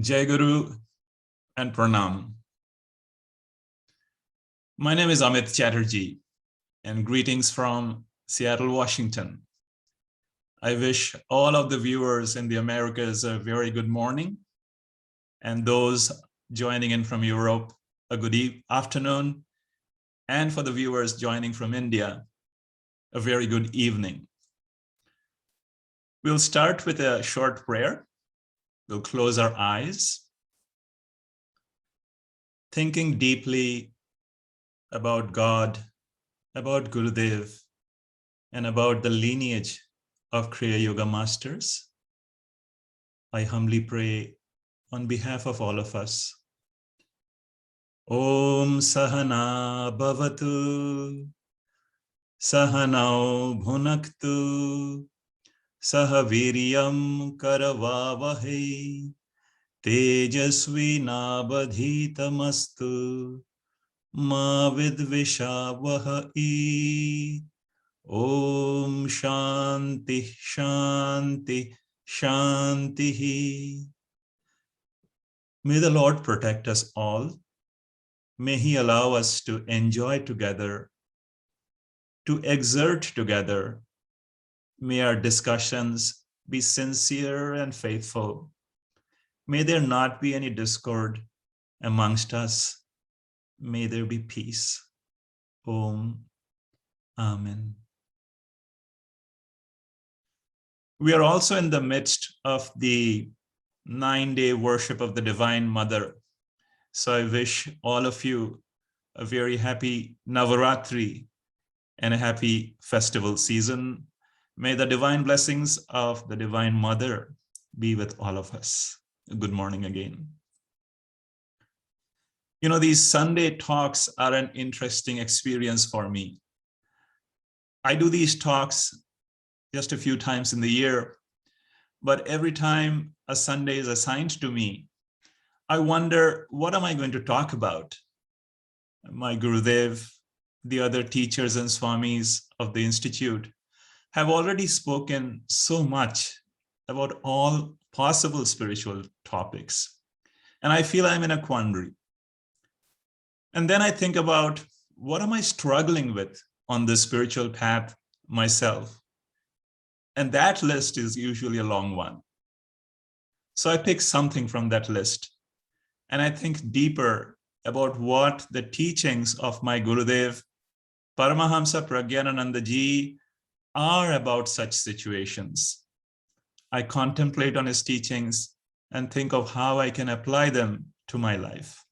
Jai Guru and Pranam. My name is Amit Chatterjee and greetings from Seattle, Washington. I wish all of the viewers in the Americas a very good morning, and those joining in from Europe a good afternoon, and for the viewers joining from India, a very good evening. We'll start with a short prayer. We'll close our eyes, thinking deeply about God, about Gurudev, and about the lineage of Kriya Yoga masters. I humbly pray on behalf of all of us. Om Sahana Bhavatu, Sahanau Bhunaktu, Sahaviryam Karavavahe, Tejasvi Nabadhitamastu, Ma Vidvishavahai. Om Shanti Shanti Shanti. May the Lord protect us all. May He allow us to enjoy together, to exert together. May our discussions be sincere and faithful. May there not be any discord amongst us. May there be peace. Om. Amen. We are also in the midst of the 9-day worship of the Divine Mother. So I wish all of you a very happy Navaratri and a happy festival season. May the divine blessings of the Divine Mother be with all of us. Good morning again. You know, these Sunday talks are an interesting experience for me. I do these talks just a few times in the year, but every time a Sunday is assigned to me, I wonder, what am I going to talk about? My Gurudev, the other teachers and swamis of the Institute have already spoken so much about all possible spiritual topics. And I feel I'm in a quandary. And then I think about, what am I struggling with on this spiritual path myself? And that list is usually a long one. So I pick something from that list, and I think deeper about what the teachings of my Gurudev, Paramahamsa Prajnananandaji, are about such situations. I contemplate on his teachings and think of how I can apply them to my life.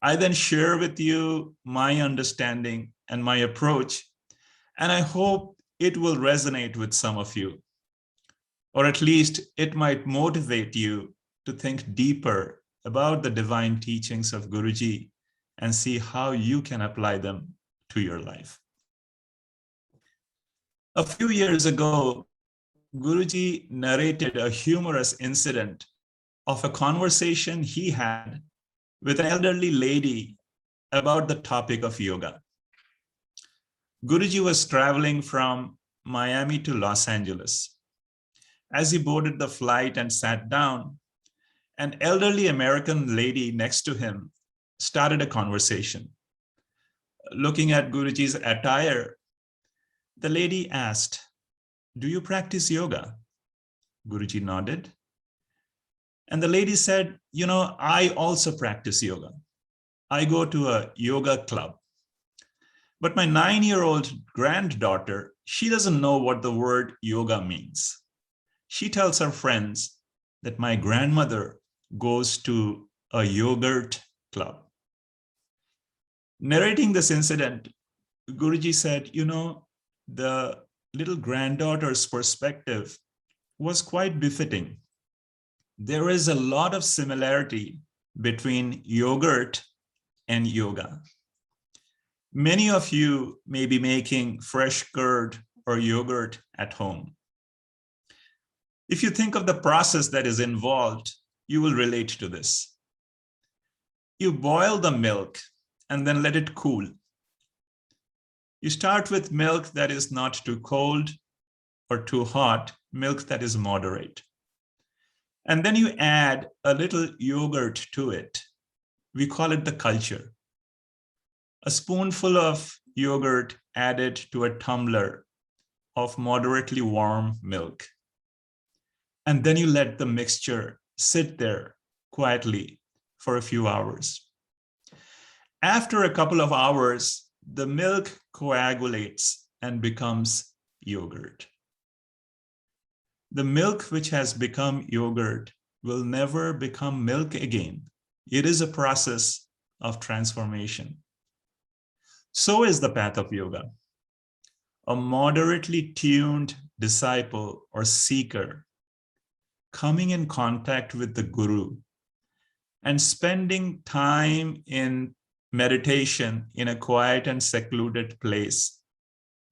I then share with you my understanding and my approach, and I hope it will resonate with some of you, or at least it might motivate you to think deeper about the divine teachings of Guruji and see how you can apply them to your life. A few years ago, Guruji narrated a humorous incident of a conversation he had with an elderly lady about the topic of yoga. Guruji was traveling from Miami to Los Angeles. As he boarded the flight and sat down, an elderly American lady next to him started a conversation. Looking at Guruji's attire, the lady asked, "Do you practice yoga?" Guruji nodded. And the lady said, "You know, I also practice yoga. I go to a yoga club. But my 9-year-old granddaughter, she doesn't know what the word yoga means. She tells her friends that my grandmother goes to a yogurt club." Narrating this incident, Guruji said, you know, the little granddaughter's perspective was quite befitting. There is a lot of similarity between yogurt and yoga. Many of you may be making fresh curd or yogurt at home. If you think of the process that is involved, you will relate to this. You boil the milk and then let it cool. You start with milk that is not too cold or too hot, milk that is moderate. And then you add a little yogurt to it. We call it the culture. A spoonful of yogurt added to a tumbler of moderately warm milk. And then you let the mixture sit there quietly for a few hours. After a couple of hours, the milk coagulates and becomes yogurt. The milk which has become yogurt will never become milk again. It is a process of transformation. So is the path of yoga. A moderately tuned disciple or seeker coming in contact with the guru and spending time in meditation in a quiet and secluded place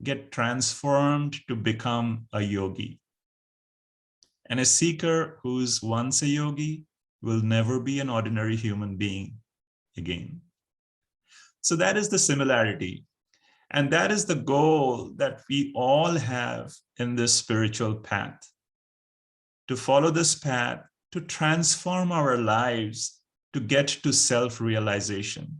get transformed to become a yogi. And a seeker who's once a yogi will never be an ordinary human being again. So that is the similarity. And that is the goal that we all have in this spiritual path. To follow this path, to transform our lives, to get to self-realization.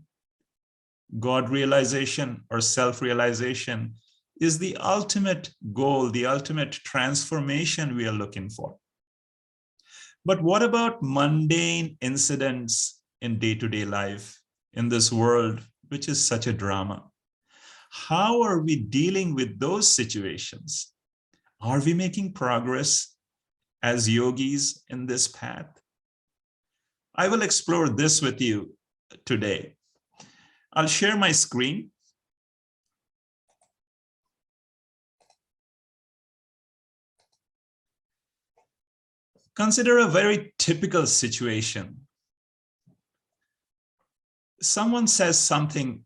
God realization or self-realization is the ultimate goal, the ultimate transformation we are looking for. But what about mundane incidents in day-to-day life in this world, which is such a drama? How are we dealing with those situations? Are we making progress as yogis in this path? I will explore this with you today. I'll share my screen. Consider a very typical situation. Someone says something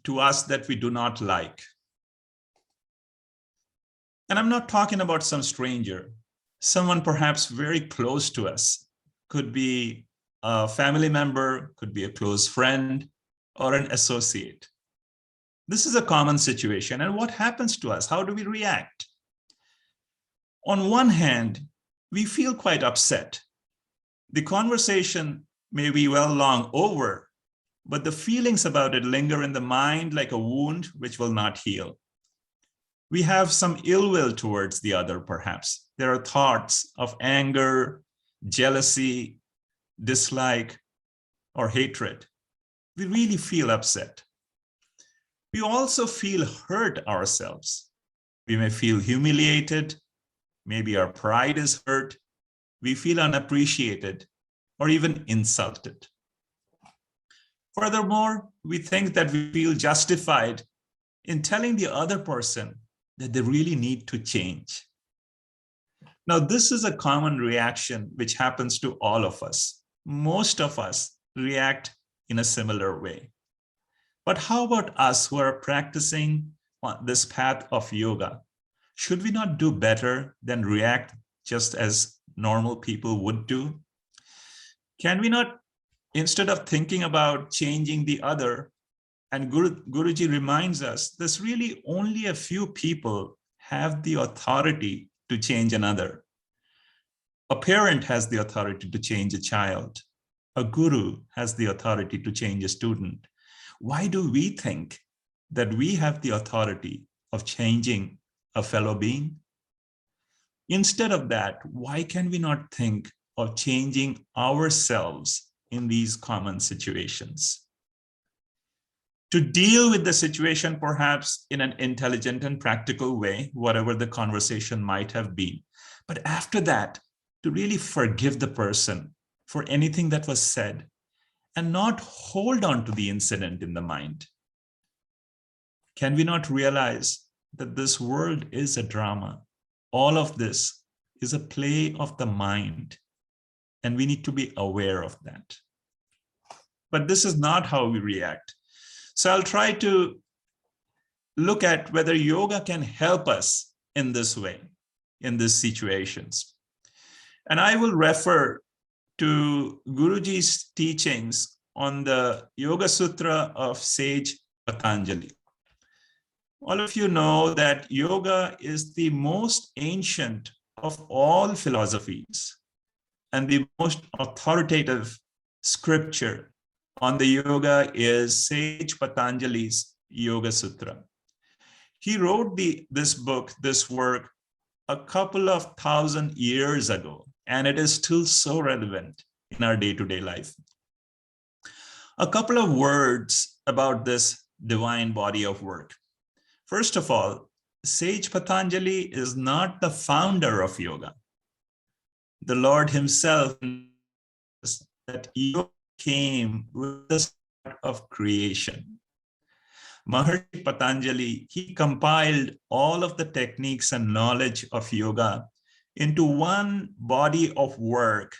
to us that we do not like. And I'm not talking about some stranger, someone perhaps very close to us. Could be a family member, could be a close friend, or an associate. This is a common situation. And what happens to us? How do we react? On one hand, we feel quite upset. The conversation may be well long over, but the feelings about it linger in the mind like a wound which will not heal. We have some ill will towards the other, perhaps. There are thoughts of anger, jealousy, dislike, or hatred. We really feel upset. We also feel hurt ourselves. We may feel humiliated. Maybe our pride is hurt. We feel unappreciated or even insulted. Furthermore, we think that we feel justified in telling the other person that they really need to change. Now, this is a common reaction which happens to all of us. Most of us react in a similar way. But how about us who are practicing this path of yoga? Should we not do better than react just as normal people would do? Can we not, instead of thinking about changing the other, and Guruji reminds us, there's really only a few people have the authority to change another. A parent has the authority to change a child. A guru has the authority to change a student. Why do we think that we have the authority of changing a fellow being? Instead of that, why can we not think of changing ourselves in these common situations? To deal with the situation, perhaps in an intelligent and practical way, whatever the conversation might have been. But after that, to really forgive the person for anything that was said and not hold on to the incident in the mind. Can we not realize that this world is a drama? All of this is a play of the mind, and we need to be aware of that. But this is not how we react. So I'll try to look at whether yoga can help us in this way, in these situations. And I will refer to Guruji's teachings on the Yoga Sutra of sage Patanjali. All of you know that yoga is the most ancient of all philosophies. and the most authoritative scripture on the yoga is Sage Patanjali's Yoga Sutra. He wrote this work, a couple of thousand years ago, and it is still so relevant in our day-to-day life. A couple of words about this divine body of work. First of all, Sage Patanjali is not the founder of yoga. The Lord himself says that yoga came with the start of creation. Maharishi Patanjali, he compiled all of the techniques and knowledge of yoga into one body of work,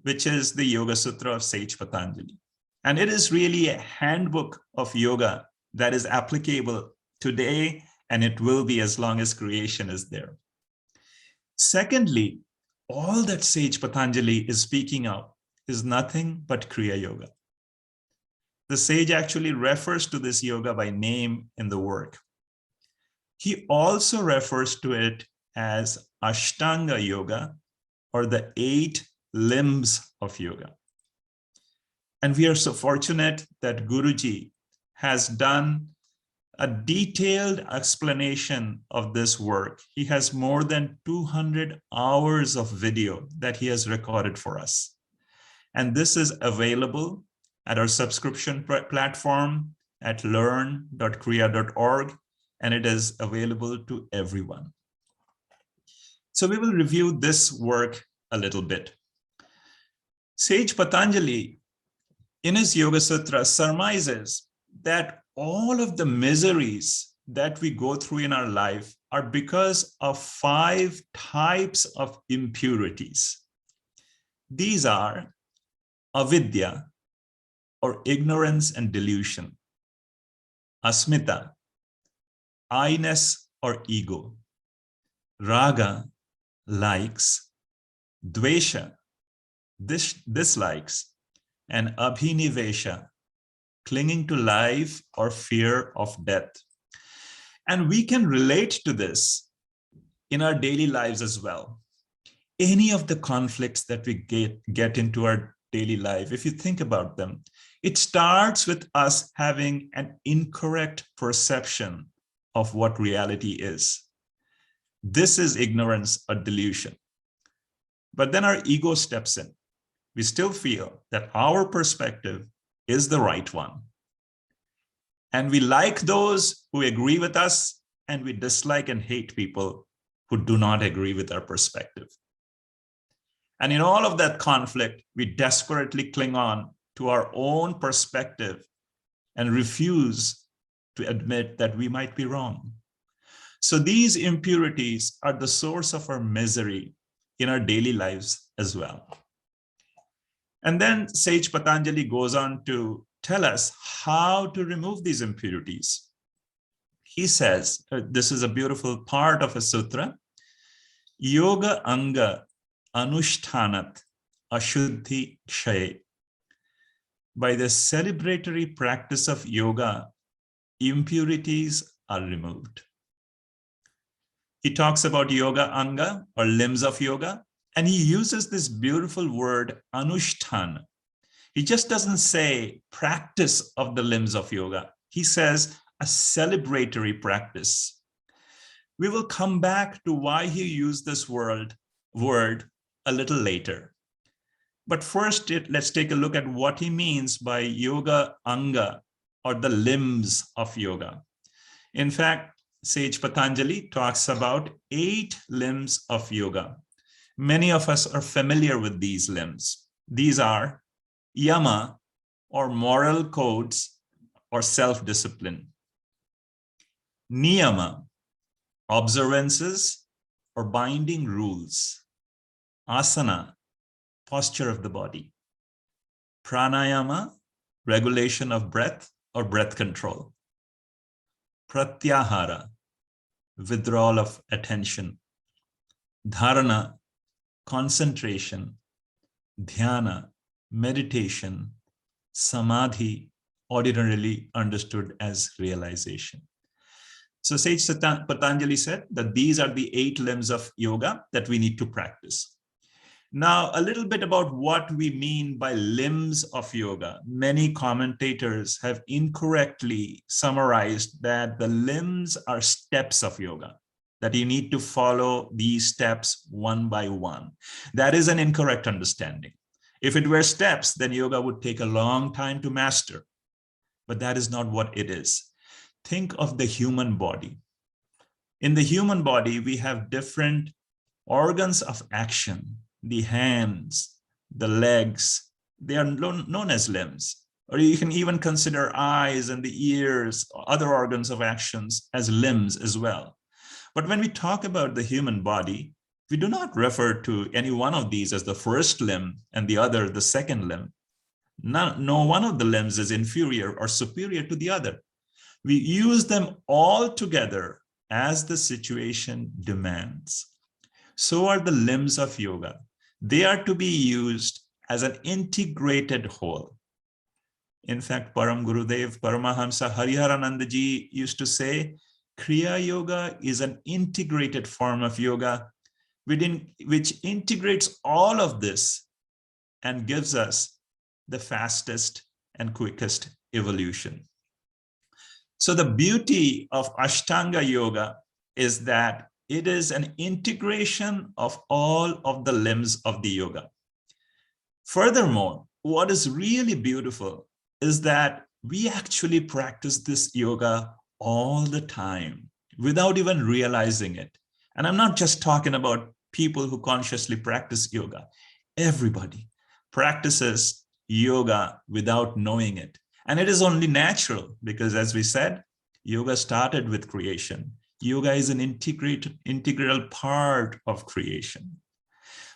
which is the Yoga Sutra of Sage Patanjali. And it is really a handbook of yoga that is applicable today, and it will be as long as creation is there. Secondly, all that Sage Patanjali is speaking of is nothing but Kriya Yoga. The sage actually refers to this yoga by name in the work. He also refers to it as Ashtanga Yoga, or the 8 limbs of yoga. And we are so fortunate that Guruji has done a detailed explanation of this work. He has more than 200 hours of video that he has recorded for us. And this is available at our subscription platform at learn.kriya.org, and it is available to everyone. So we will review this work a little bit. Sage Patanjali, in his Yoga Sutra, surmises that all of the miseries that we go through in our life are because of 5 types of impurities. These are avidya, or ignorance and delusion; asmita, I-ness or ego; raga, likes; dvesha, dislikes; and abhinivesha, clinging to life or fear of death. And we can relate to this in our daily lives as well. Any of the conflicts that we get into our daily life, if you think about them, it starts with us having an incorrect perception of what reality is. This is ignorance or delusion. But then our ego steps in. We still feel that our perspective is the right one. And we like those who agree with us, and we dislike and hate people who do not agree with our perspective. And in all of that conflict, we desperately cling on to our own perspective and refuse to admit that we might be wrong. So these impurities are the source of our misery in our daily lives as well. And then Sage Patanjali goes on to tell us how to remove these impurities. He says, this is a beautiful part of a sutra, yoga anga anushtanat ashuddhi kshaye. By the celebratory practice of yoga, impurities are removed. He talks about yoga anga, or limbs of yoga, and he uses this beautiful word anushtana. He just doesn't say practice of the limbs of yoga. He says a celebratory practice. We will come back to why he used this word a little later. But first, let's take a look at what he means by yoga anga, or the limbs of yoga. In fact, Sage Patanjali talks about 8 limbs of yoga. Many of us are familiar with these limbs. These are Yama, or moral codes or self-discipline; niyama, observances or binding rules; asana, posture of the body; pranayama, regulation of breath or breath control; pratyahara, withdrawal of attention; dharana, concentration; dhyana, meditation; samadhi, ordinarily understood as realization. So Sage Patanjali said that these are the 8 limbs of yoga that we need to practice. Now, a little bit about what we mean by limbs of yoga. Many commentators have incorrectly summarized that the limbs are steps of yoga, that you need to follow these steps one by one. That is an incorrect understanding. If it were steps, then yoga would take a long time to master, but that is not what it is. Think of the human body. In the human body, we have different organs of action. The hands, the legs, they are known as limbs. Or you can even consider eyes and the ears, other organs of actions as limbs as well. But when we talk about the human body, we do not refer to any one of these as the first limb and the other the second limb. No one of the limbs is inferior or superior to the other. We use them all together as the situation demands. So are the limbs of yoga. They are to be used as an integrated whole. In fact, Param Gurudev, Paramahamsa Hariharanandaji used to say, Kriya Yoga is an integrated form of yoga which integrates all of this and gives us the fastest and quickest evolution. So the beauty of Ashtanga Yoga is that it is an integration of all of the limbs of the yoga. Furthermore, what is really beautiful is that we actually practice this yoga all the time without even realizing it. And I'm not just talking about people who consciously practice yoga. Everybody practices yoga without knowing it. And it is only natural because, as we said, yoga started with creation. Yoga is an integral part of creation.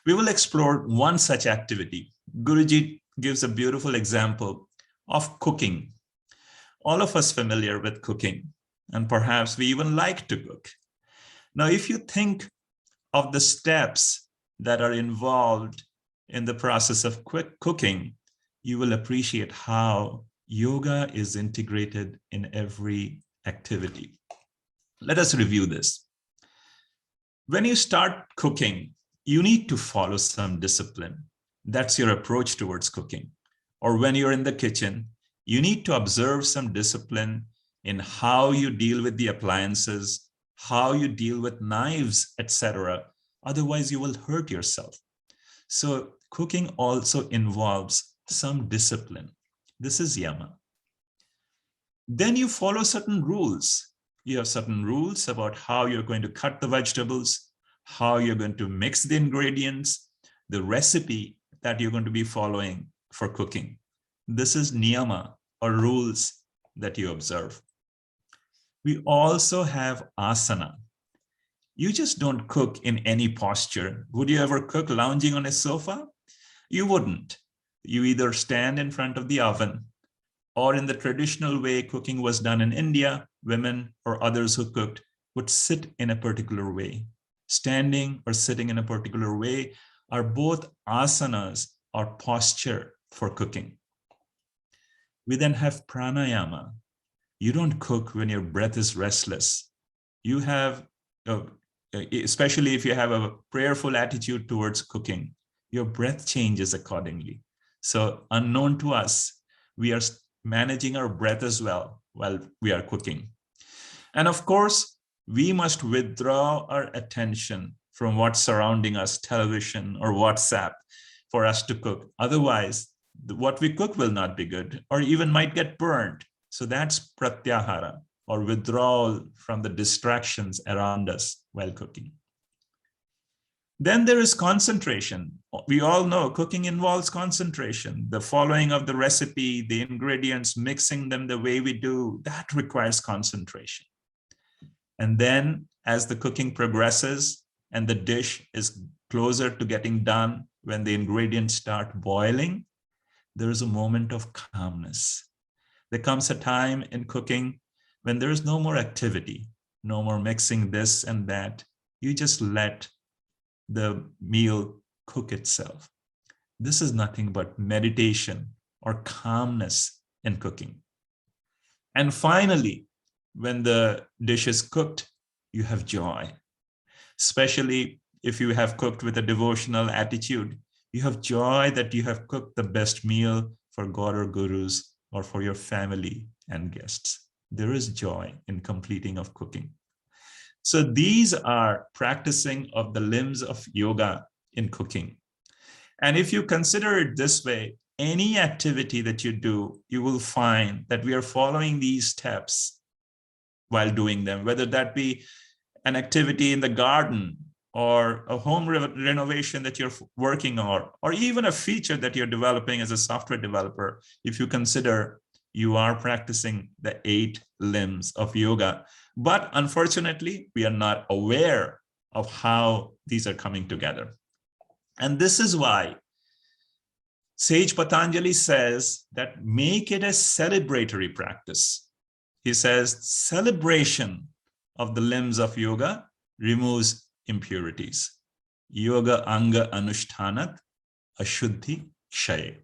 We will explore one such activity. Guruji gives a beautiful example of cooking. All of us familiar with cooking, and perhaps we even like to cook. Now, if you think of the steps that are involved in the process of cooking, you will appreciate how yoga is integrated in every activity. Let us review this. When you start cooking, you need to follow some discipline. That's your approach towards cooking. Or when you're in the kitchen, you need to observe some discipline in how you deal with the appliances, how you deal with knives, etc. Otherwise, you will hurt yourself. So cooking also involves some discipline. This is Yama. Then you follow certain rules. You have certain rules about how you're going to cut the vegetables, how you're going to mix the ingredients, the recipe that you're going to be following for cooking. This is niyama, or rules that you observe. We also have asana. You just don't cook in any posture. Would you ever cook lounging on a sofa? You wouldn't. You either stand in front of the oven, or in the traditional way cooking was done in India, women or others who cooked would sit in a particular way. Standing or sitting in a particular way are both asanas or posture for cooking. We then have pranayama. You don't cook when your breath is restless. You have, especially if you have a prayerful attitude towards cooking, your breath changes accordingly. So unknown to us, we are managing our breath as well while we are cooking. And of course, we must withdraw our attention from what's surrounding us, television or WhatsApp, for us to cook. Otherwise, what we cook will not be good or even might get burned. So that's pratyahara, or withdrawal from the distractions around us while cooking. Then there is concentration. We all know cooking involves concentration. The following of the recipe, the ingredients, mixing them the way we do, that requires concentration. And then as the cooking progresses and the dish is closer to getting done, when the ingredients start boiling, there is a moment of calmness. There comes a time in cooking when there is no more activity, no more mixing this and that. You just let the meal cook itself. This is nothing but meditation or calmness in cooking. And finally, when the dish is cooked, you have joy. Especially if you have cooked with a devotional attitude, You have joy that you have cooked the best meal for God or gurus or for your family and guests. There is joy in completing of cooking. So these are practicing of the limbs of yoga in cooking. And if you consider it this way, any activity that you do, you will find that we are following these steps while doing them, whether that be an activity in the garden or a home renovation that you're working on, or even a feature that you're developing as a software developer. If you consider, you are practicing the 8 limbs of yoga. But unfortunately, we are not aware of how these are coming together. And this is why Sage Patanjali says that make it a celebratory practice. He says celebration of the limbs of yoga removes impurities. Yoga anga anushtanat ashuddhi kshaye.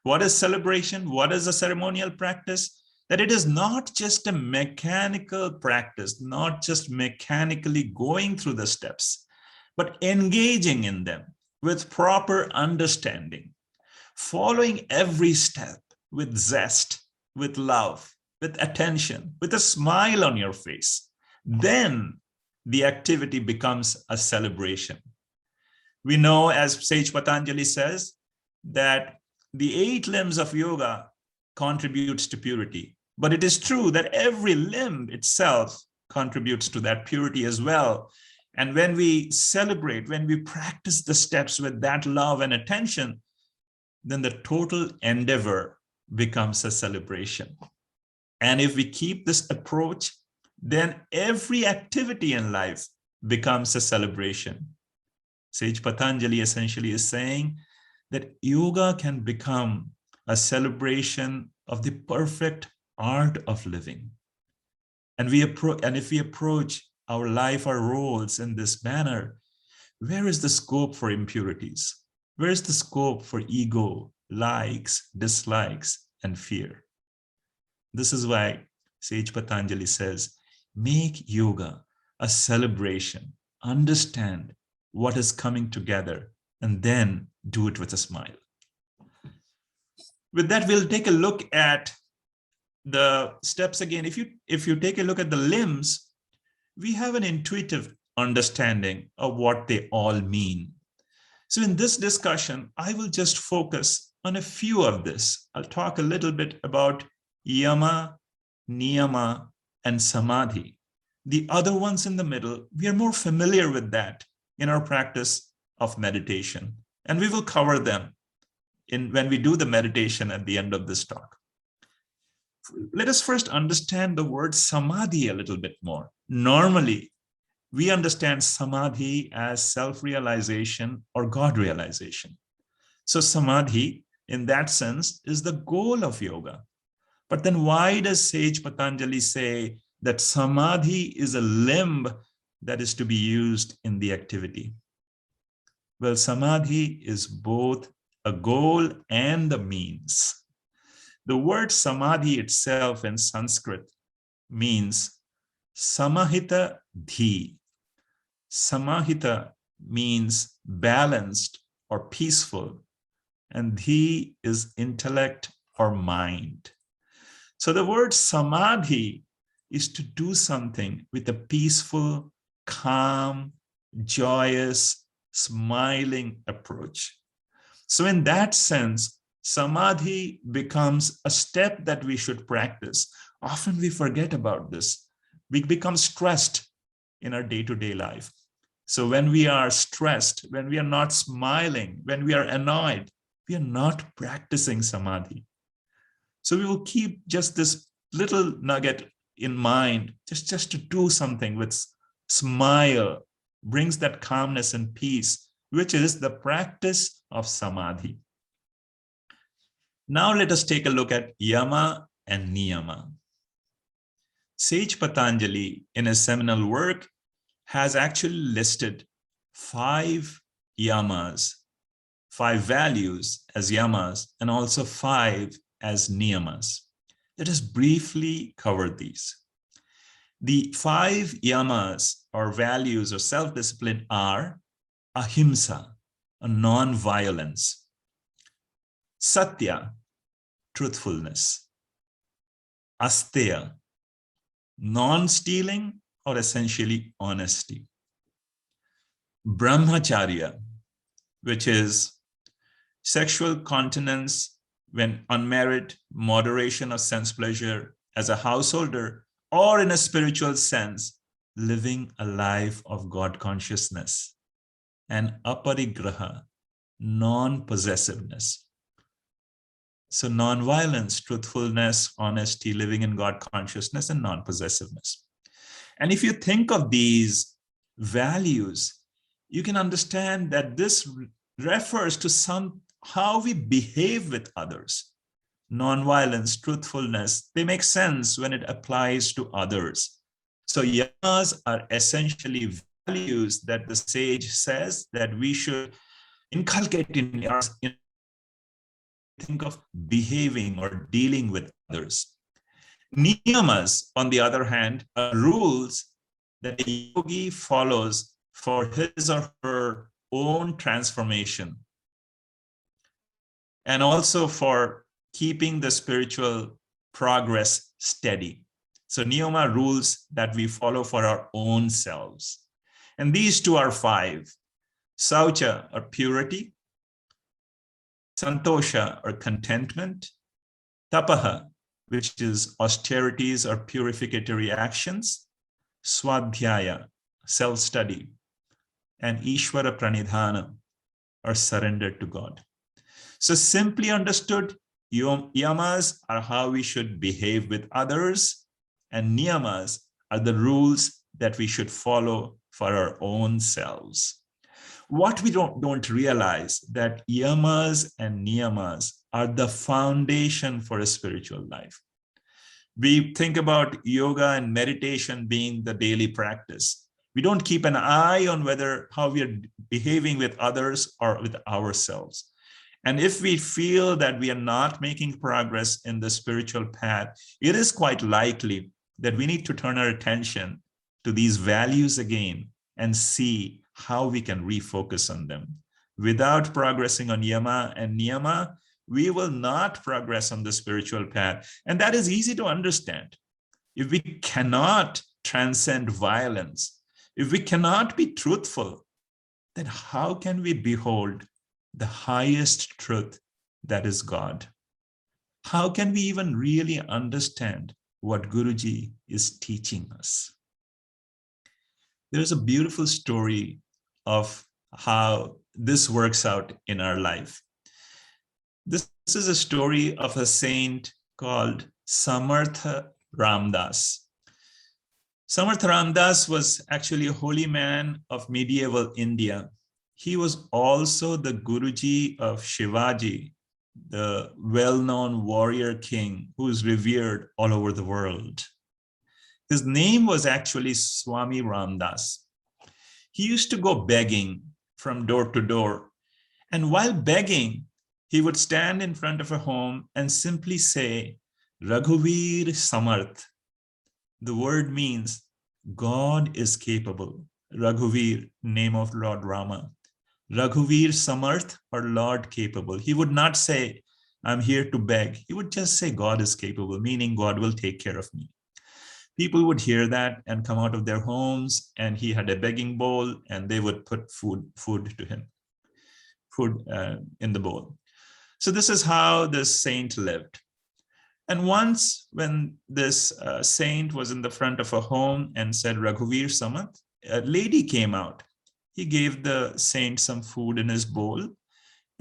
What is celebration? What is a ceremonial practice? That it is not just a mechanical practice, not just mechanically going through the steps, but engaging in them with proper understanding, following every step with zest, with love, with attention, with a smile on your face. Then the activity becomes a celebration. We know, as Sage Patanjali says, that the 8 limbs of yoga contributes to purity. But it is true that every limb itself contributes to that purity as well. And when we celebrate, when we practice the steps with that love and attention, then the total endeavor becomes a celebration. And if we keep this approach, then every activity in life becomes a celebration. Sage Patanjali essentially is saying that yoga can become a celebration of the perfect art of living. And if we approach our life, our roles in this manner, where is the scope for impurities? Where is the scope for ego, likes, dislikes, and fear? This is why Sage Patanjali says, make yoga a celebration, understand what is coming together, and then do it with a smile. With that, we'll take a look at the steps again. If you take a look at the limbs, we have an intuitive understanding of what they all mean. So in this discussion, I will just focus on a few of this. I'll talk a little bit about Yama, niyama, and samadhi. The other ones in the middle, we are more familiar with that in our practice of meditation. And we will cover them when we do the meditation at the end of this talk. Let us first understand the word samadhi a little bit more. Normally, we understand samadhi as self-realization or God realization. So samadhi, in that sense, is the goal of yoga. But then why does Sage Patanjali say that samadhi is a limb that is to be used in the activity? Well, samadhi is both a goal and the means. The word samadhi itself in Sanskrit means samahita dhi. Samahita means balanced or peaceful, and dhi is intellect or mind. So the word samadhi is to do something with a peaceful, calm, joyous, smiling approach. So in that sense, samadhi becomes a step that we should practice. Often we forget about this. We become stressed in our day-to-day life. So when we are stressed, when we are not smiling, when we are annoyed, we are not practicing samadhi. So we will keep just this little nugget in mind, just to do something with smile, brings that calmness and peace, which is the practice of samadhi. Now let us take a look at Yama and niyama. Sage Patanjali, in his seminal work, has actually listed 5 yamas, 5 values as yamas, and also 5 as niyamas. Let us briefly cover these. The 5 yamas or values or self-discipline are ahimsa, non-violence. Satya, truthfulness. Asteya, non-stealing or essentially honesty. Brahmacharya, which is sexual continence when unmarried, moderation of sense pleasure as a householder, or in a spiritual sense, living a life of God consciousness. And aparigraha, non-possessiveness. So non-violence, truthfulness, honesty, living in God consciousness, and non-possessiveness. And if you think of these values, you can understand that this refers to how we behave with others. Non-violence, truthfulness, they make sense when it applies to others. So yamas are essentially values that the sage says that we should inculcate in our think of behaving or dealing with others. Niyamas, on the other hand, are rules that a yogi follows for his or her own transformation, and also for keeping the spiritual progress steady. So niyama, rules that we follow for our own selves. And these two are 5. Saucha, or purity. Santosha, or contentment. Tapaha, which is austerities or purificatory actions. Swadhyaya, self-study. And Ishvara Pranidhana, or surrender to God. So simply understood, yamas are how we should behave with others, and niyamas are the rules that we should follow for our own selves. What we don't realize that yamas and niyamas are the foundation for a spiritual life. We think about yoga and meditation being the daily practice. We don't keep an eye on how we are behaving with others or with ourselves. And if we feel that we are not making progress in the spiritual path, it is quite likely that we need to turn our attention to these values again and see how we can refocus on them. Without progressing on yama and niyama, we will not progress on the spiritual path. And that is easy to understand. If we cannot transcend violence, if we cannot be truthful, then how can we behold the highest truth, that is God? How can we even really understand what Guruji is teaching us? There's a beautiful story of how this works out in our life. This is a story of a saint called Samartha Ramdas. Samartha Ramdas was actually a holy man of medieval India. He was also the Guruji of Shivaji, the well-known warrior king who is revered all over the world. His name was actually Swami Ramdas. He used to go begging from door to door. And while begging, he would stand in front of a home and simply say, Raghuvir Samarth. The word means God is capable. Raghuvir, name of Lord Rama. Raghuvir Samarth, or Lord capable. He would not say, I'm here to beg. He would just say, God is capable, meaning God will take care of me. People would hear that and come out of their homes, and he had a begging bowl, and they would put food to him, in the bowl. So this is how this saint lived. And once when this saint was in the front of a home and said, Raghuvir Samarth, a lady came out. He gave the saint some food in his bowl.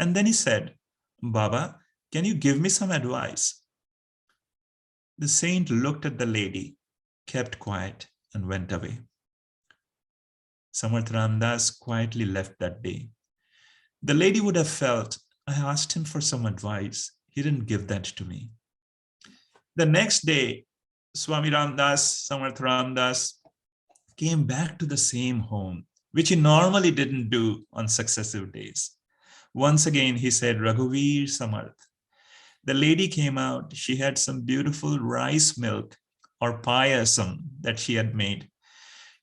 And then he said, Baba, can you give me some advice? The saint looked at the lady, kept quiet, and went away. Samartha Ramdas quietly left that day. The lady would have felt, I asked him for some advice. He didn't give that to me. The next day, Swami Ramdas, Samartha Ramdas, came back to the same home, which he normally didn't do on successive days. Once again, he said, Raghuvir Samarth. The lady came out. She had some beautiful rice milk or payasam that she had made.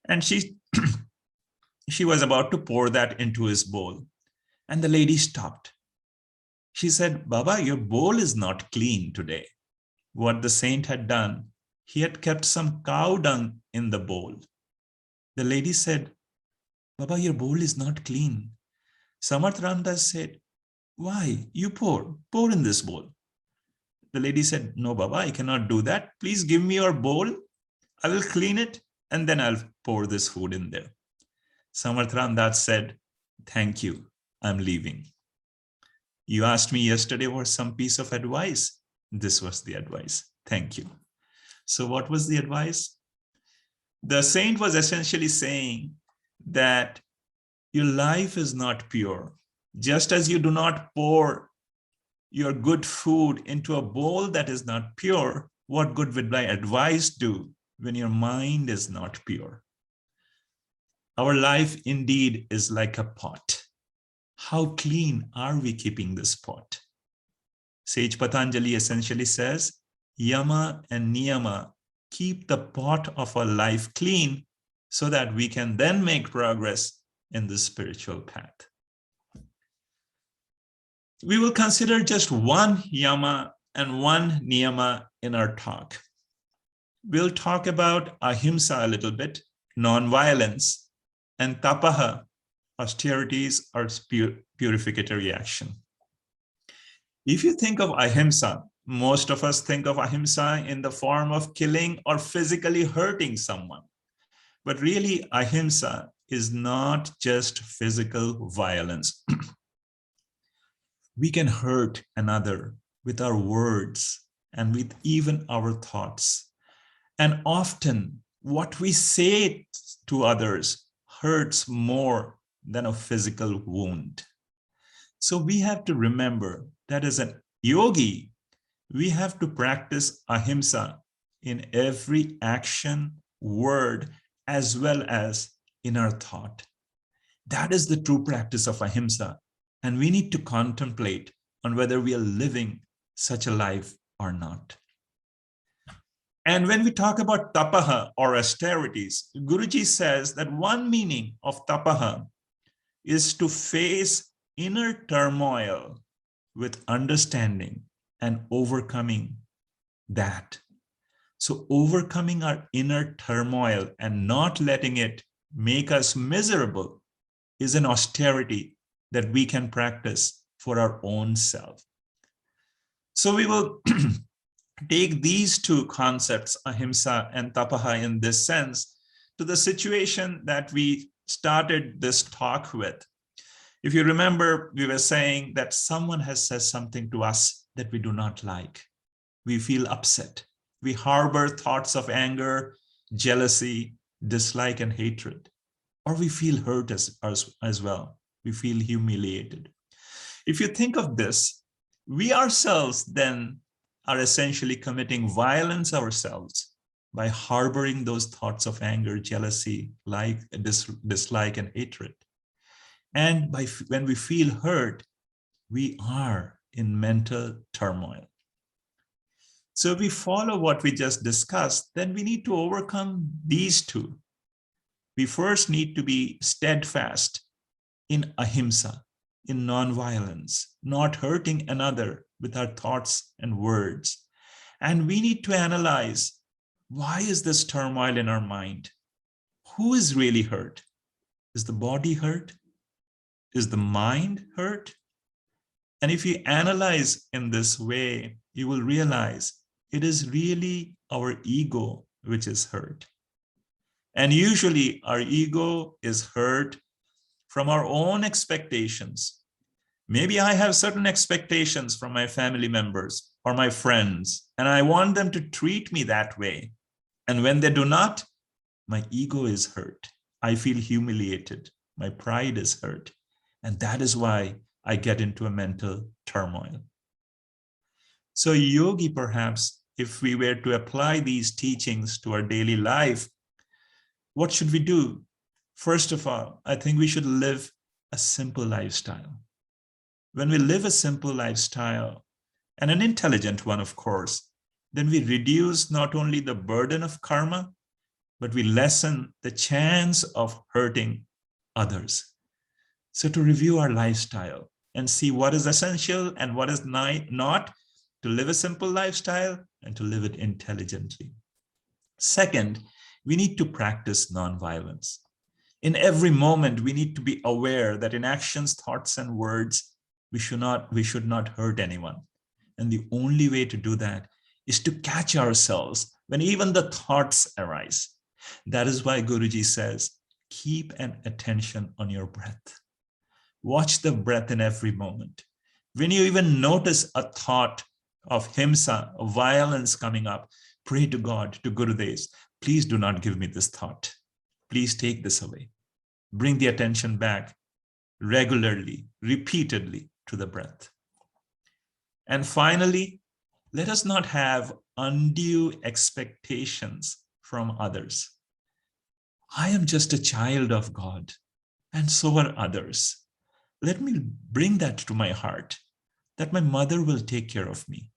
And she was about to pour that into his bowl. And the lady stopped. She said, Baba, your bowl is not clean today. What the saint had done, he had kept some cow dung in the bowl. The lady said, Baba, your bowl is not clean. Samarth Ramdas said, why? You pour in this bowl. The lady said, no, Baba, I cannot do that. Please give me your bowl. I will clean it and then I'll pour this food in there. Samarth Ramdas said, thank you, I'm leaving. You asked me yesterday for some piece of advice. This was the advice. Thank you. So what was the advice? The saint was essentially saying that your life is not pure. Just as you do not pour your good food into a bowl that is not pure, what good would my advice do when your mind is not pure? Our life indeed is like a pot. How clean are we keeping this pot? Sage Patanjali essentially says, Yama and niyama keep the pot of our life clean so that we can then make progress in the spiritual path. We will consider just one yama and one niyama in our talk. We'll talk about ahimsa a little bit, non-violence, and tapaha, austerities or purificatory action. If you think of ahimsa, most of us think of ahimsa in the form of killing or physically hurting someone. But really, ahimsa is not just physical violence. We can hurt another with our words and with even our thoughts. And often what we say to others hurts more than a physical wound. So we have to remember that as a yogi, we have to practice ahimsa in every action, word, as well as in our thought. That is the true practice of ahimsa. And we need to contemplate on whether we are living such a life or not. And when we talk about tapaha or austerities, Guruji says that one meaning of tapaha is to face inner turmoil with understanding and overcoming that. So overcoming our inner turmoil and not letting it make us miserable is an austerity that we can practice for our own self. So we will take these two concepts, ahimsa and tapaha, in this sense to the situation that we started this talk with. If you remember, we were saying that someone has said something to us that we do not like. We feel upset. We harbor thoughts of anger, jealousy, dislike, and hatred. Or we feel hurt as well. We feel humiliated. If you think of this, we ourselves then are essentially committing violence ourselves by harboring those thoughts of anger, jealousy, dislike, and hatred. And when we feel hurt, we are in mental turmoil. So if we follow what we just discussed, then we need to overcome these two. We first need to be steadfast in ahimsa, in non-violence, not hurting another with our thoughts and words. And we need to analyze, why is this turmoil in our mind? Who is really hurt? Is the body hurt? Is the mind hurt? And if you analyze in this way, you will realize it is really our ego which is hurt. And usually our ego is hurt from our own expectations. Maybe I have certain expectations from my family members or my friends, and I want them to treat me that way. And when they do not, my ego is hurt. I feel humiliated. My pride is hurt. And that is why I get into a mental turmoil. So yogi, perhaps, if we were to apply these teachings to our daily life, what should we do? First of all, I think we should live a simple lifestyle. When we live a simple lifestyle, and an intelligent one, of course, then we reduce not only the burden of karma, but we lessen the chance of hurting others. So to review our lifestyle and see what is essential and what is not, to live a simple lifestyle and to live it intelligently. Second, we need to practice nonviolence. In every moment, we need to be aware that in actions, thoughts, and words, we should not hurt anyone. And the only way to do that is to catch ourselves when even the thoughts arise. That is why Guruji says, keep an attention on your breath. Watch the breath in every moment. When you even notice a thought of himsa, of violence coming up, pray to God, to Gurudevs, please do not give me this thought. Please take this away. Bring the attention back regularly, repeatedly to the breath. And finally, let us not have undue expectations from others. I am just a child of God, and so are others. Let me bring that to my heart, that my mother will take care of me.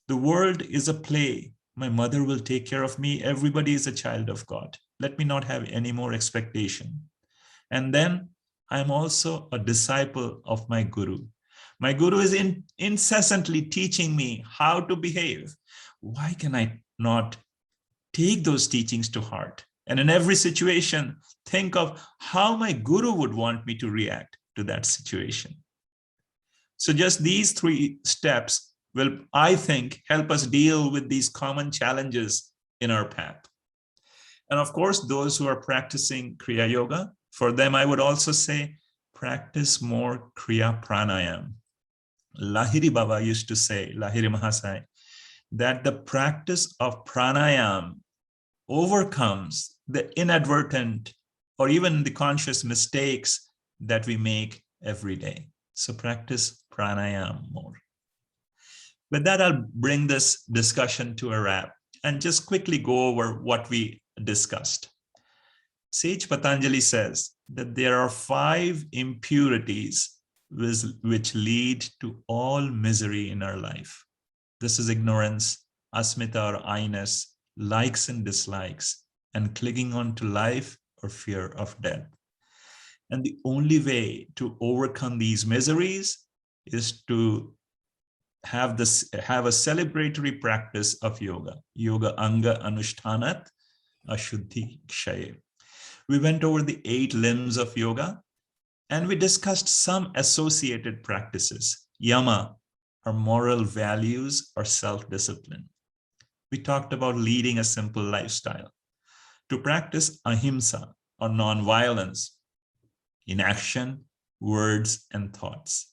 The world is a play. My mother will take care of me. Everybody is a child of God. Let me not have any more expectation. And then I am also a disciple of my Guru. My Guru is incessantly teaching me how to behave. Why can I not take those teachings to heart? And in every situation, think of how my Guru would want me to react to that situation. So just these 3 steps will, I think, help us deal with these common challenges in our path. And of course, those who are practicing Kriya Yoga, for them, I would also say, practice more Kriya Pranayam. Lahiri Baba used to say, Lahiri Mahasai, that the practice of pranayam overcomes the inadvertent or even the conscious mistakes that we make every day. So practice pranayam more. With that, I'll bring this discussion to a wrap and just quickly go over what we discussed. Sage Patanjali says that there are 5 impurities which lead to all misery in our life. This is ignorance, asmita or I-ness, likes and dislikes, and clinging on to life or fear of death. And the only way to overcome these miseries is to have a celebratory practice of yoga. Yoga anga anushtanat ashuddhi kshaye. We went over the 8 limbs of yoga, and we discussed some associated practices. Yama, our moral values or self-discipline. We talked about leading a simple lifestyle. To practice ahimsa or non-violence in action, words, and thoughts.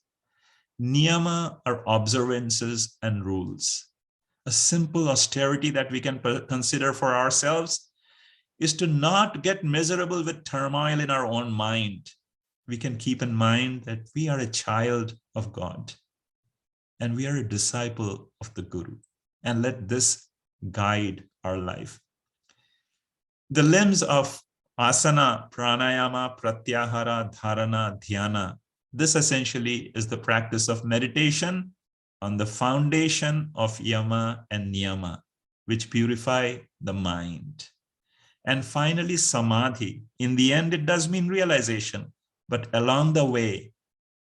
Niyama are observances and rules. A simple austerity that we can consider for ourselves is to not get miserable with turmoil in our own mind. We can keep in mind that we are a child of God and we are a disciple of the Guru, and let this guide our life. The limbs of asana, pranayama, pratyahara, dharana, dhyana. This essentially is the practice of meditation on the foundation of yama and niyama, which purify the mind. And finally, samadhi. In the end, it does mean realization, but along the way,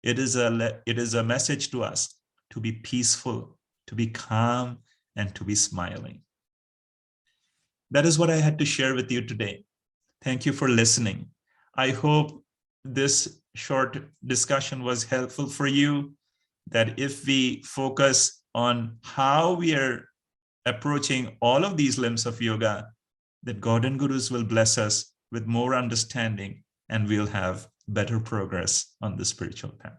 it is a message to us to be peaceful, to be calm, and to be smiling. That is what I had to share with you today. Thank you for listening. I hope this short discussion was helpful for you, that if we focus on how we are approaching all of these limbs of yoga, that God and Gurus will bless us with more understanding and we'll have better progress on the spiritual path.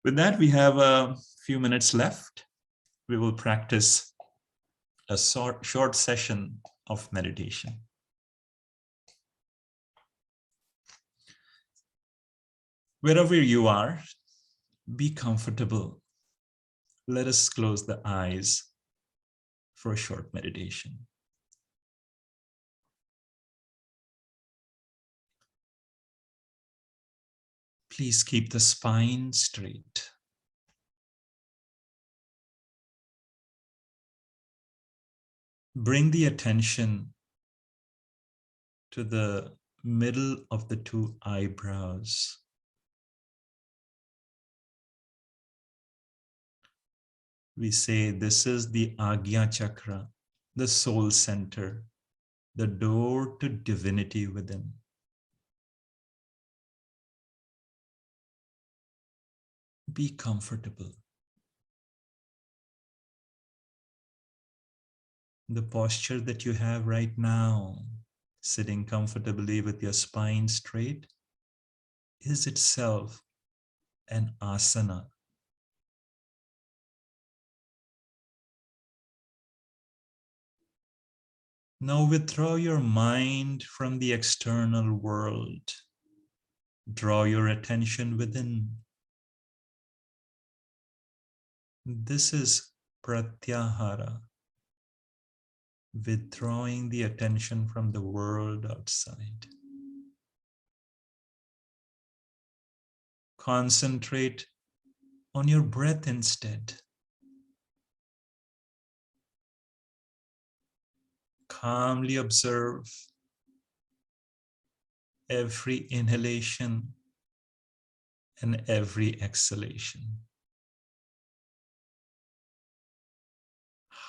With that, we have a few minutes left. We will practice a short session of meditation. Wherever you are, be comfortable. Let us close the eyes for a short meditation. Please keep the spine straight. Bring the attention to the middle of the two eyebrows. We say this is the Agya Chakra, the soul center, the door to divinity within. Be comfortable. The posture that you have right now, sitting comfortably with your spine straight, is itself an asana. Now withdraw your mind from the external world. Draw your attention within. This is pratyahara, withdrawing the attention from the world outside. Concentrate on your breath instead. Calmly observe every inhalation and every exhalation.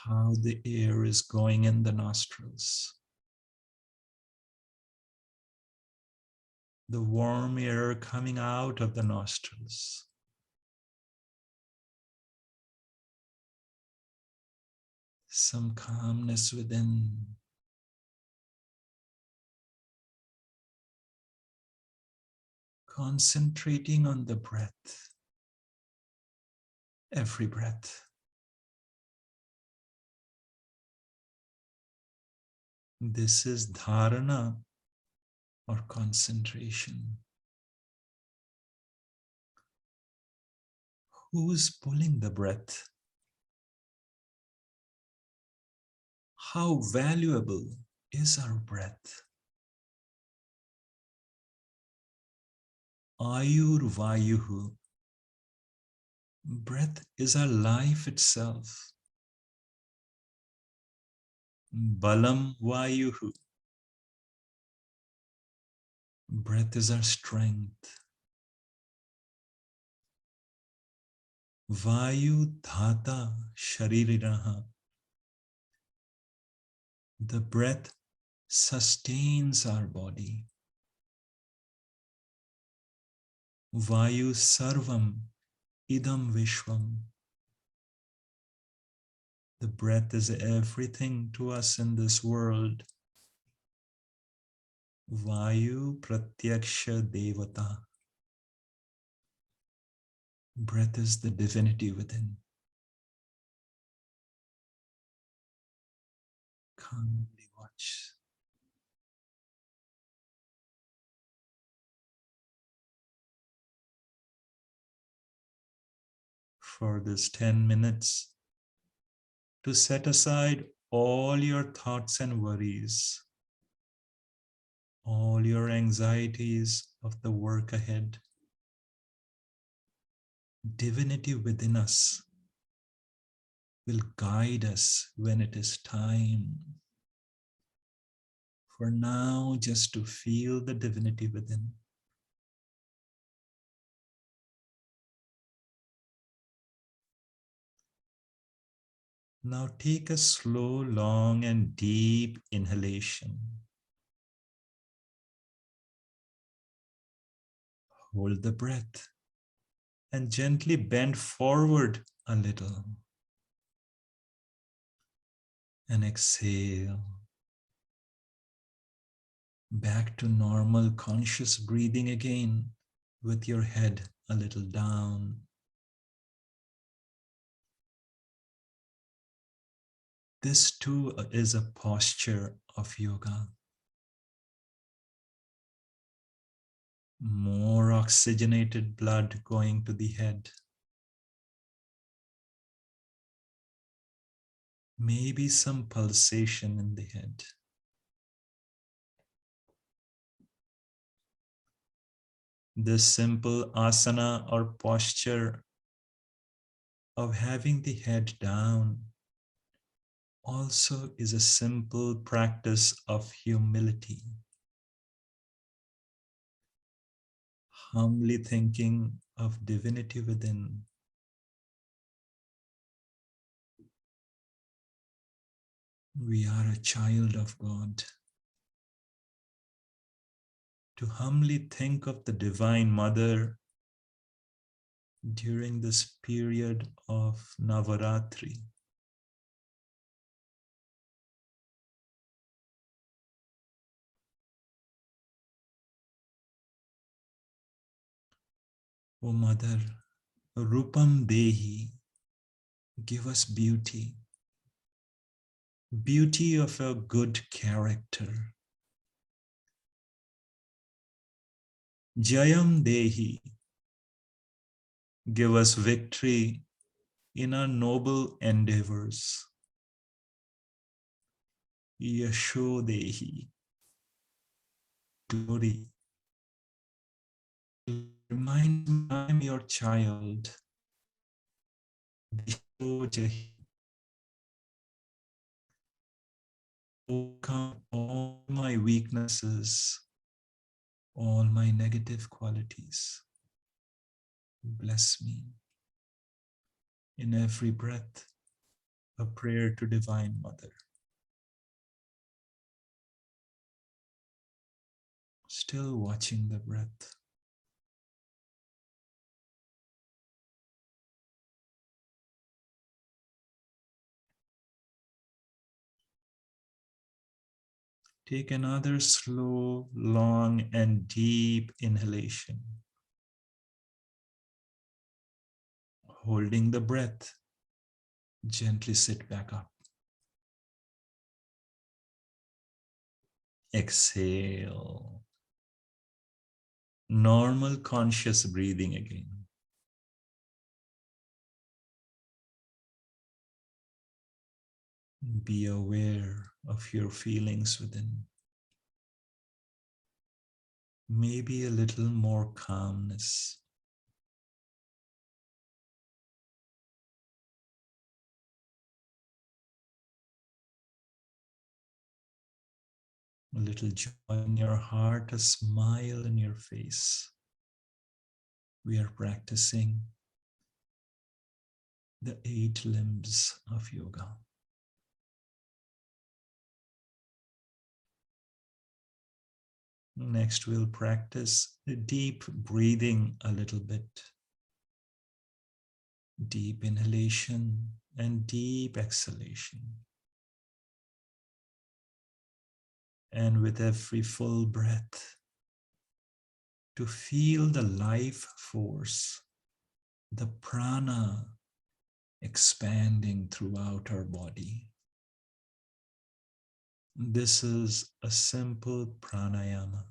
How the air is going in the nostrils. The warm air coming out of the nostrils. Some calmness within. Concentrating on the breath. Every breath. This is dharana or concentration. Who is pulling the breath? How valuable is our breath? Ayur Vayuhu. Breath is our life itself. Balam Vayuhu. Breath is our strength. Vayu Dhata Shaririraha. The breath sustains our body. Vayu Sarvam Idam Vishwam. The breath is everything to us in this world. Vayu Pratyaksha Devata. Breath is the divinity within. Calmly watch. For this 10 minutes, to set aside all your thoughts and worries, all your anxieties of the work ahead. Divinity within us will guide us when it is time. For now, just to feel the divinity within. Now take a slow, long, and deep inhalation. Hold the breath and gently bend forward a little. And exhale. Back to normal conscious breathing again with your head a little down. This too is a posture of yoga. More oxygenated blood going to the head. Maybe some pulsation in the head. This simple asana or posture of having the head down also is a simple practice of humility. humbly thinking of divinity within. We are a child of God. To humbly think of the Divine Mother during this period of Navaratri. O Mother, Rupam Dehi, give us beauty, beauty of a good character. Jayam Dehi, give us victory in our noble endeavors. Yasho Dehi, glory. Remind me I'm your child. Disho Jahi, overcome all my weaknesses, all my negative qualities. Bless me. In every breath, a prayer to Divine Mother. Still watching the breath. Take another slow, long, and deep inhalation. Holding the breath, gently sit back up. Exhale. Normal conscious breathing again. Be aware of your feelings within. Maybe a little more calmness. A little joy in your heart, a smile in your face. We are practicing the 8 limbs of yoga. Next, we'll practice the deep breathing a little bit. Deep inhalation and deep exhalation. And with every full breath, to feel the life force, the prana expanding throughout our body. This is a simple pranayama.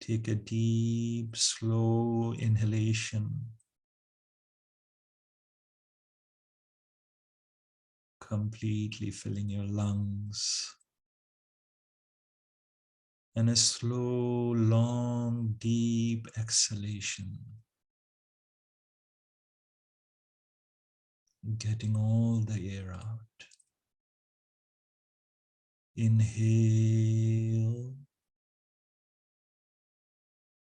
Take a deep, slow inhalation. Completely filling your lungs. And a slow, long, deep exhalation. Getting all the air out. Inhale.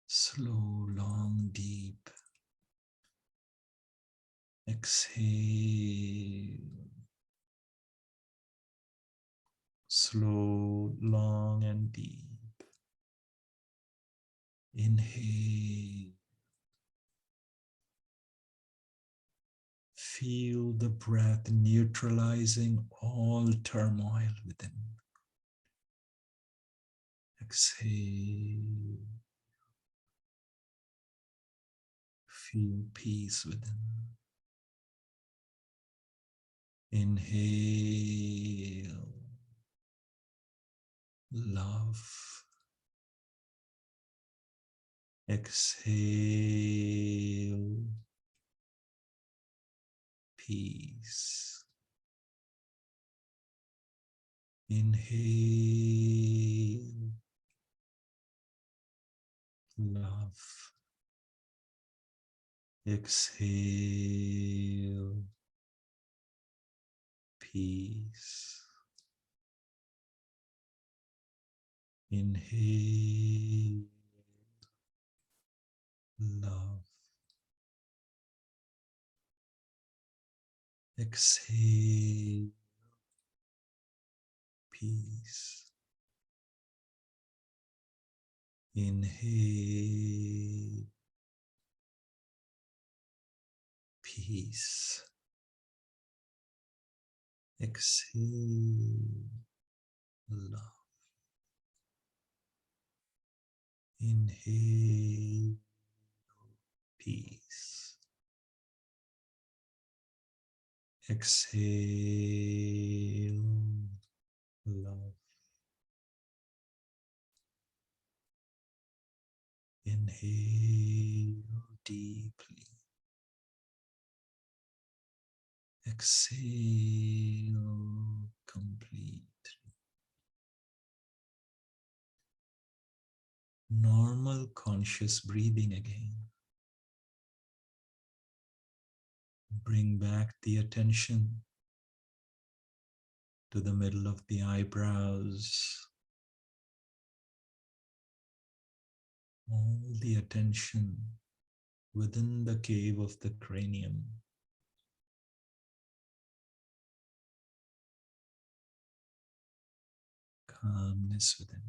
Slow, long, deep. Exhale. Slow, long, and deep. Inhale. Feel the breath neutralizing all turmoil within. Exhale. Feel peace within. Inhale. Love. Exhale. Peace. Inhale. Love. Exhale. Peace. Inhale, love. Exhale, peace. Inhale, peace. Exhale, love. Inhale, peace. Exhale, love. Inhale deeply. Exhale completely. Normal conscious breathing again. Bring back the attention to the middle of the eyebrows. All the attention within the cave of the cranium. Calmness within.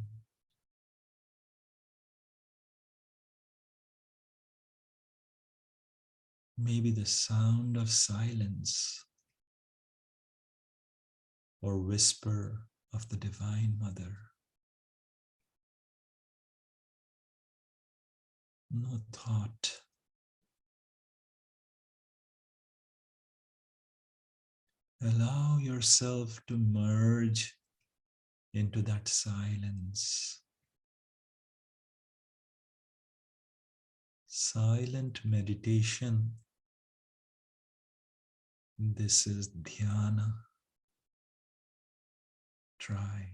Maybe the sound of silence or whisper of the Divine Mother. No thought. Allow yourself to merge into that silence. Silent meditation. This is dhyana. Try.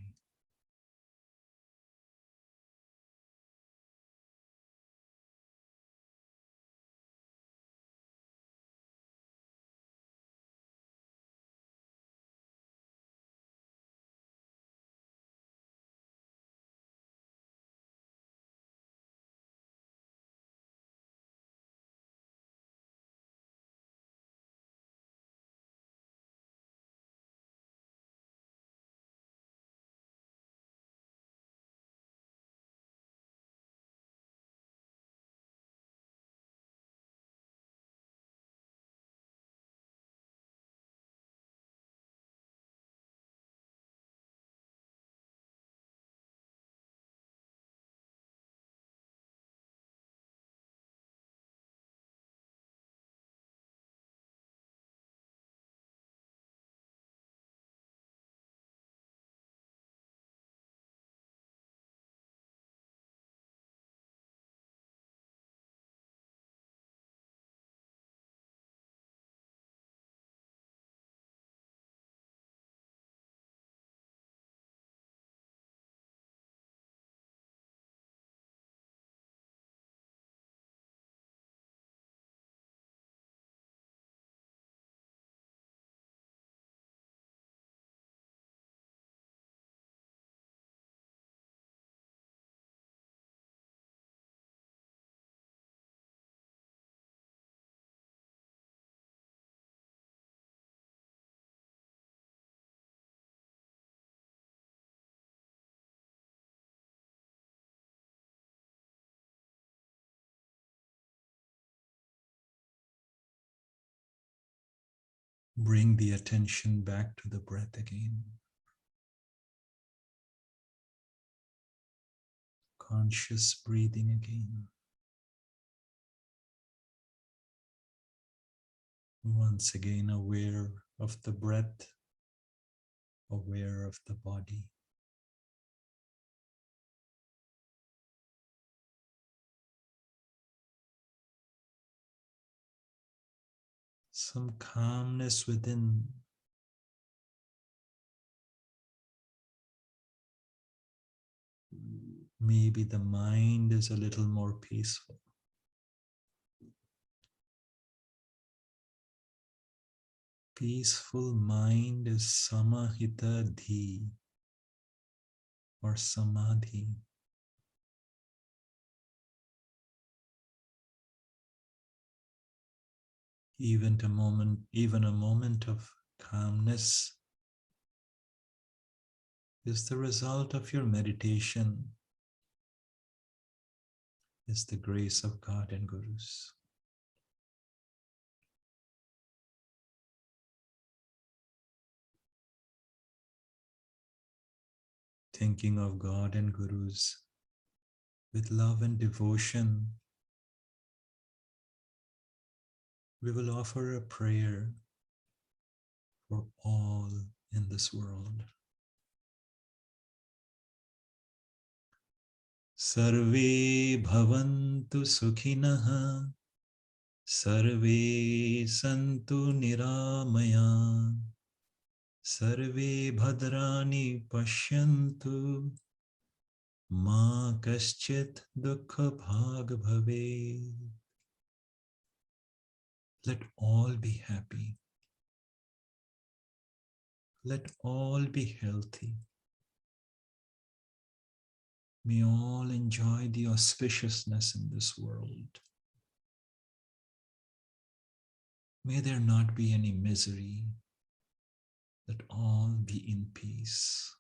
Bring the attention back to the breath again. Conscious breathing again. Once again, aware of the breath, aware of the body. Some calmness within. Maybe the mind is a little more peaceful. Peaceful mind is samahita dhi. or samadhi. Even a moment of calmness is the result of your meditation, is the grace of God and Gurus. Thinking of God and Gurus with love and devotion, we will offer a prayer for all in this world. Sarve bhavantu sukhinah, sarve santu niramaya, sarve bhadrani pashyantu, ma kaschit dukha bhag bhave. Let all be happy. Let all be healthy. May all enjoy the auspiciousness in this world. May there not be any misery. Let all be in peace.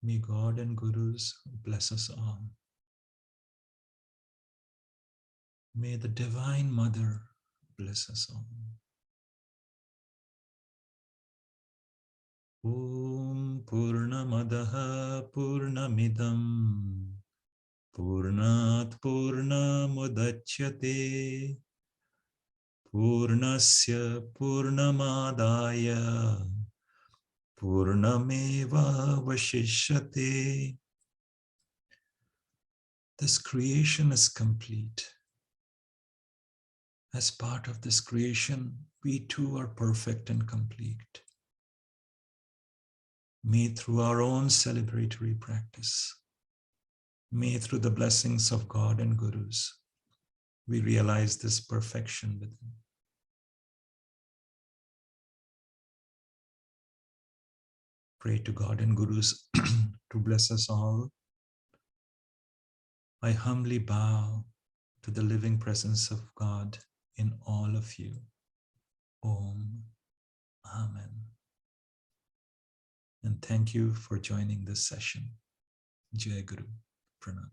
May God and Gurus bless us all. May the Divine Mother bless us all. Om Purnamadaha Purnamidam Purnat Purnamudachyate Purnasya Purnamadaya Purnameva Vashishyate. This creation is complete. As part of this creation, we too are perfect and complete. May through our own celebratory practice, may through the blessings of God and Gurus, we realize this perfection within. Pray to God and Gurus to bless us all. I humbly bow to the living presence of God in all of you. Om. Amen. And thank you for joining this session. Jai Guru. Pranam.